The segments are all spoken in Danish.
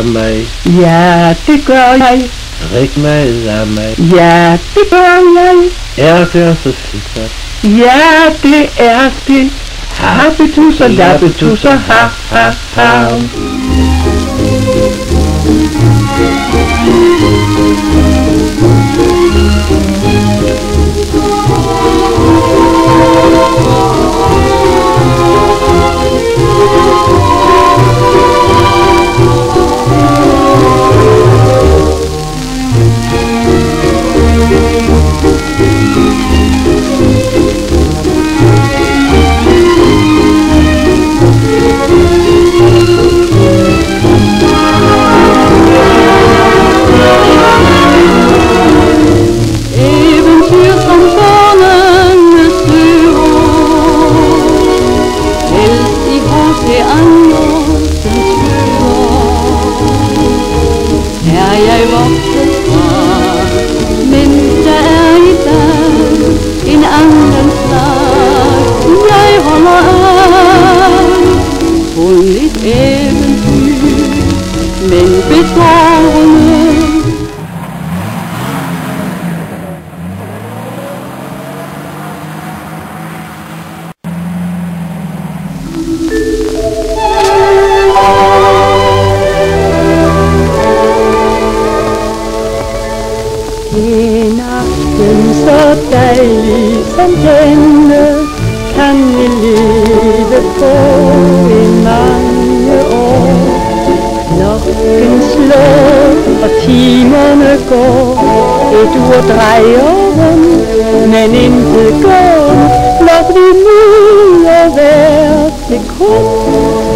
mig. Ja, det gør jeg. Drik mig af mig. Ja, det gør jeg. Er det så sikkert? Ja, det er det. Happetusser, lappetusser, ha, ha, ha. Men bedårende. En aften så dejlig som denne kan vi leve på i mange år. Klokken slår og timerne går, et ur drejer rundt, men intet går, når vi nyder hver sekund.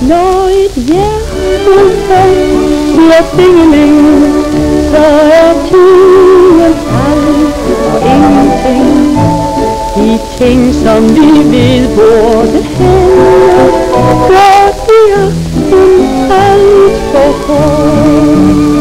Når et hjertefald siger dingeling, så er tiden alt og ingenting. De ting som vi ved burde hænde, gør vi aften alt for kort.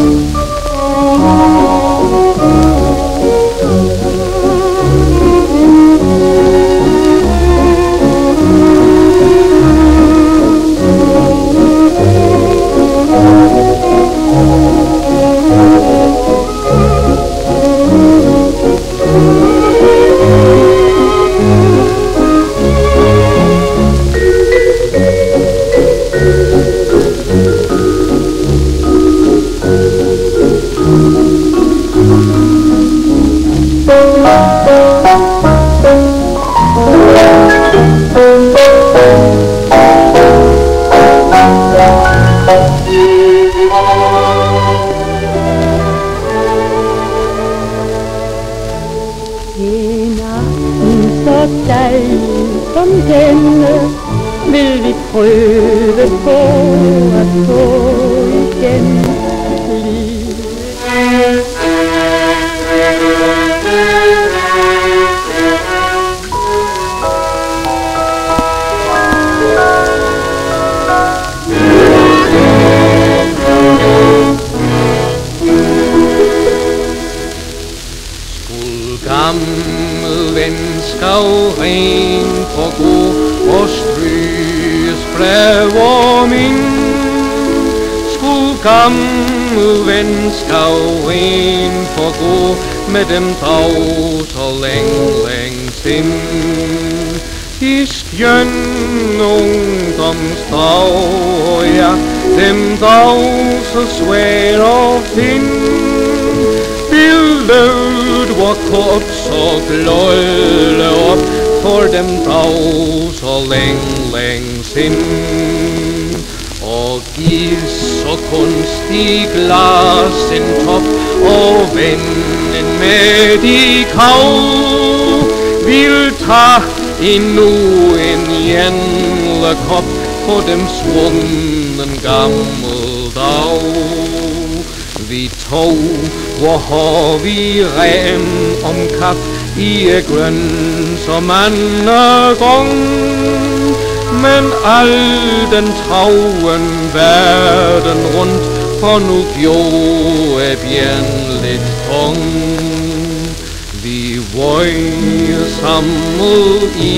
En aften så dejlig som denne vil vi prøve på at få igen livet. Gammel venskab ren for god og stryges brev om ind. Skuld gammel venskab ren for god med dem dag så længs ind. I skjøn ungdomsdag, ja, dem dag så svær at finde. Billedet var kort så gløjle op for dem dag så længs ind. Og gis og kunstig glas en top og vennen med de kav vil ta endnu en jændle-kop på dem svunden gammel dag. Vi tog, hvor har vi rem om kap i grøn som anden gang. Men al den tauen verden rundt, for nu gjorde bjørn lidt tung. Vi var samlet i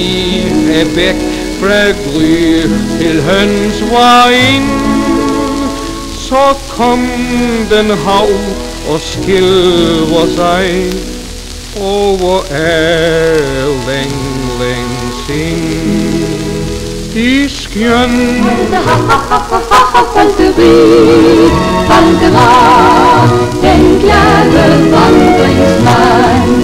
bæk fra Gry til Hønsvejen. så kom den hav og skilver sig over længe sind. De skjøn Falderik, Faldera, den glade vandringsmand.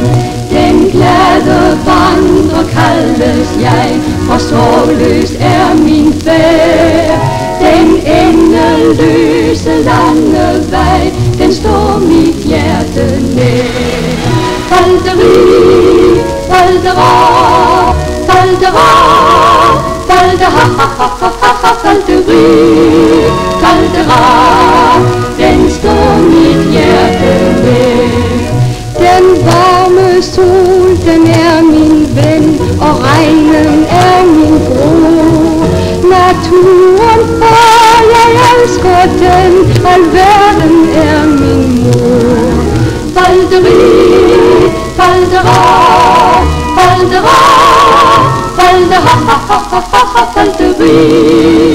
Den glade vandrer kaldes jeg, for sorgløs er min færd. Den endeløse landevej, den står mit hjerte nær. Falderik, Faldera, Faldera, Faldera, Falderik, Faldera, den står mit hjerte nær. Den varme sol, den er min ven, og regnen er min bror. Naturen for jeg elsker den, alverden er min mor. Falderik, Faldera, Faldera, Faldera, Falderik.